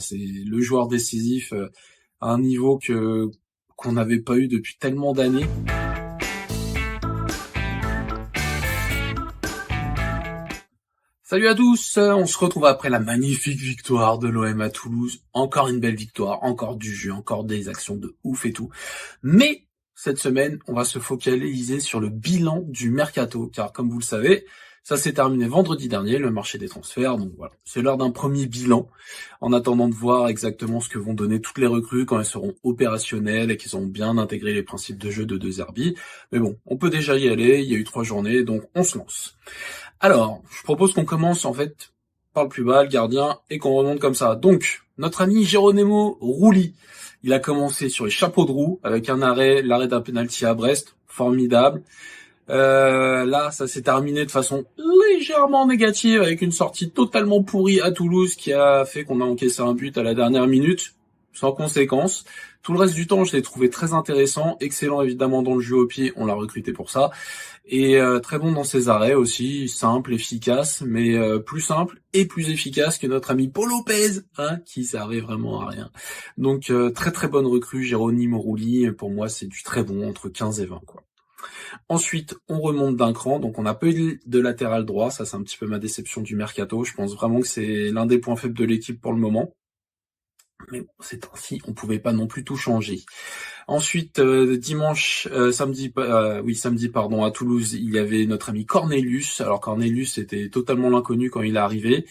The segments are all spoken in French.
C'est le joueur décisif à un niveau qu'on n'avait pas eu depuis tellement d'années. Salut à tous, on se retrouve après la magnifique victoire de l'OM à Toulouse. Encore une belle victoire, encore du jeu, encore des actions de ouf et tout. Mais cette semaine, on va se focaliser sur le bilan du mercato, car comme vous le savez, ça s'est terminé vendredi dernier, le marché des transferts. Donc voilà, c'est l'heure d'un premier bilan, en attendant de voir exactement ce que vont donner toutes les recrues quand elles seront opérationnelles et qu'ils auront bien intégré les principes de jeu de De Zerbi. Mais bon, on peut déjà y aller, il y a eu 3 journées, donc on se lance. Alors, je propose qu'on commence en fait par le plus bas, le gardien, et qu'on remonte comme ça. Donc, notre ami Geronimo Rulli, il a commencé sur les chapeaux de roue avec l'arrêt d'un penalty à Brest, formidable. Là, ça s'est terminé de façon légèrement négative avec une sortie totalement pourrie à Toulouse qui a fait qu'on a encaissé un but à la dernière minute, sans conséquence. Tout le reste du temps, je l'ai trouvé très intéressant, excellent évidemment dans le jeu au pied, on l'a recruté pour ça, et très bon dans ses arrêts aussi, simple, efficace, mais plus simple et plus efficace que notre ami Paul Lopez, qui servait vraiment à rien. Donc très très bonne recrue, Geronimo Rulli, pour moi c'est du très bon, entre 15 et 20 quoi. Ensuite, on remonte d'un cran, donc on a pas eu de latéral droit, ça c'est un petit peu ma déception du mercato, je pense vraiment que c'est l'un des points faibles de l'équipe pour le moment. Mais bon, c'est ainsi, on pouvait pas non plus tout changer. Ensuite, samedi, à Toulouse, il y avait notre ami Cornelius. Alors Cornelius était totalement l'inconnu quand il est arrivé.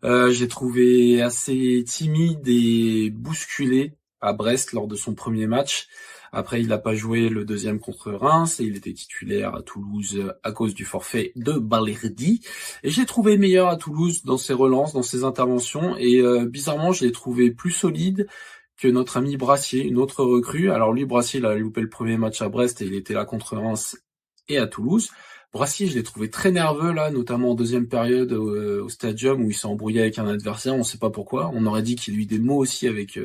J'ai trouvé assez timide et bousculé à Brest lors de son premier match. Après, il n'a pas joué le deuxième contre Reims et il était titulaire à Toulouse à cause du forfait de Balerdi. Et j'ai trouvé meilleur à Toulouse dans ses relances, dans ses interventions. Et bizarrement, je l'ai trouvé plus solide que notre ami Brassier, une autre recrue. Alors lui, Brassier, il a loupé le premier match à Brest et il était là contre Reims et à Toulouse. Brassier, je l'ai trouvé très nerveux là, notamment en deuxième période au Stadium où il s'est embrouillé avec un adversaire, on sait pas pourquoi. On aurait dit qu'il lui des mots aussi avec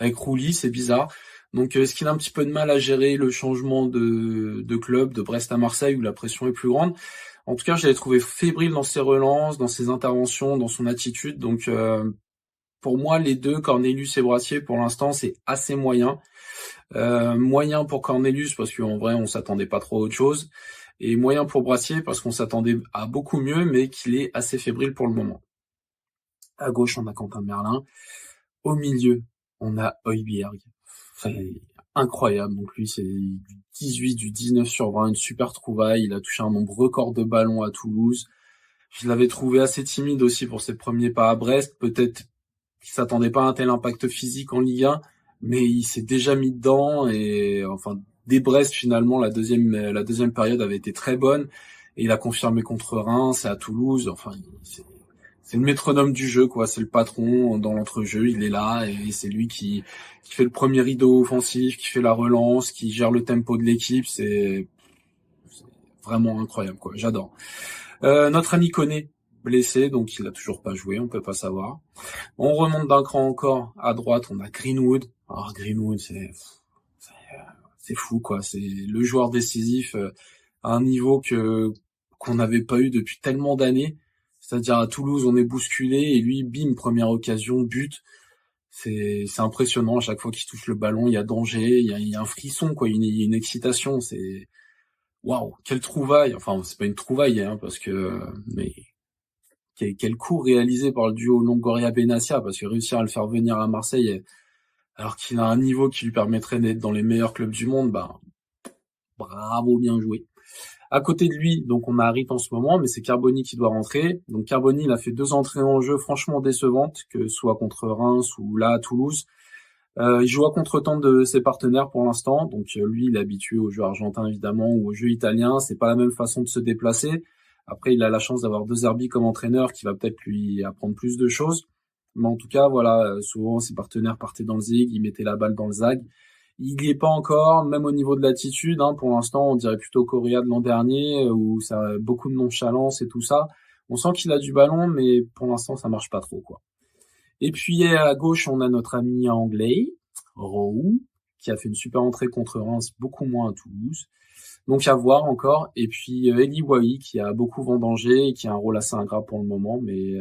Rulli, c'est bizarre. Donc est-ce qu'il a un petit peu de mal à gérer le changement de club de Brest à Marseille où la pression est plus grande? En tout cas, je l'ai trouvé fébrile dans ses relances, dans ses interventions, dans son attitude. Donc pour moi, les deux, Cornelius et Brassier, pour l'instant, c'est assez moyen. Moyen pour Cornelius parce qu'en vrai, on s'attendait pas trop à autre chose. Et moyen pour Brassier parce qu'on s'attendait à beaucoup mieux, mais qu'il est assez fébrile pour le moment. À gauche, on a Quentin Merlin. Au milieu, on a Højbjerg. C'est incroyable. Donc lui, c'est du 18, du 19 sur 20, une super trouvaille. Il a touché un nombre record de ballons à Toulouse. Je l'avais trouvé assez timide aussi pour ses premiers pas à Brest. Peut-être qu'il s'attendait pas à un tel impact physique en Ligue 1, mais il s'est déjà mis dedans et enfin dès Brest finalement la deuxième période avait été très bonne et il a confirmé contre Reims et à Toulouse. Enfin c'est le métronome du jeu quoi, c'est le patron dans l'entrejeu, il est là et c'est lui qui fait le premier rideau offensif, qui fait la relance, qui gère le tempo de l'équipe. C'est vraiment incroyable quoi, j'adore. Notre ami Koné blessé, donc il a toujours pas joué, on peut pas savoir. On remonte d'un cran encore, à droite on a Greenwood. Alors Greenwood c'est fou quoi, c'est le joueur décisif à un niveau qu'on n'avait pas eu depuis tellement d'années. C'est-à-dire à Toulouse on est bousculé et lui bim, première occasion, but. C'est impressionnant, à chaque fois qu'il touche le ballon, il y a danger, il y a un frisson quoi, il y a une excitation, c'est waouh, quelle trouvaille. Enfin, c'est pas une trouvaille parce que mais quel coup réalisé par le duo Longoria-Benassia, parce que réussir à le faire venir à Marseille alors qu'il a un niveau qui lui permettrait d'être dans les meilleurs clubs du monde, bravo, bien joué. À côté de lui, donc on a Harit en ce moment, mais c'est Carboni qui doit rentrer. Donc Carboni, il a fait 2 entrées en jeu franchement décevantes, que ce soit contre Reims ou là à Toulouse. Il joue à contre-temps de ses partenaires pour l'instant, donc lui il est habitué au jeu argentin évidemment ou au jeu italien, c'est pas la même façon de se déplacer. Après il a la chance d'avoir De Zerbi comme entraîneur qui va peut-être lui apprendre plus de choses. Mais en tout cas voilà, souvent ses partenaires partaient dans le zig, ils mettaient la balle dans le zag. Il y est pas encore, même au niveau de l'attitude, pour l'instant on dirait plutôt Correa de l'an dernier, où ça a beaucoup de nonchalance et tout ça. On sent qu'il a du ballon, mais pour l'instant ça marche pas trop quoi. Et puis à gauche, on a notre ami anglais, Rowe, qui a fait une super entrée contre Reims, beaucoup moins à Toulouse. Donc à voir encore. Et puis Eli Wahi, qui a beaucoup vendangé et qui a un rôle assez ingrat pour le moment. Mais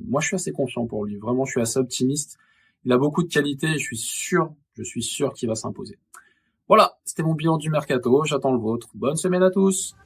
moi, je suis assez confiant pour lui. Vraiment, je suis assez optimiste. Il a beaucoup de qualité et je suis sûr qu'il va s'imposer. Voilà, c'était mon bilan du mercato. J'attends le vôtre. Bonne semaine à tous.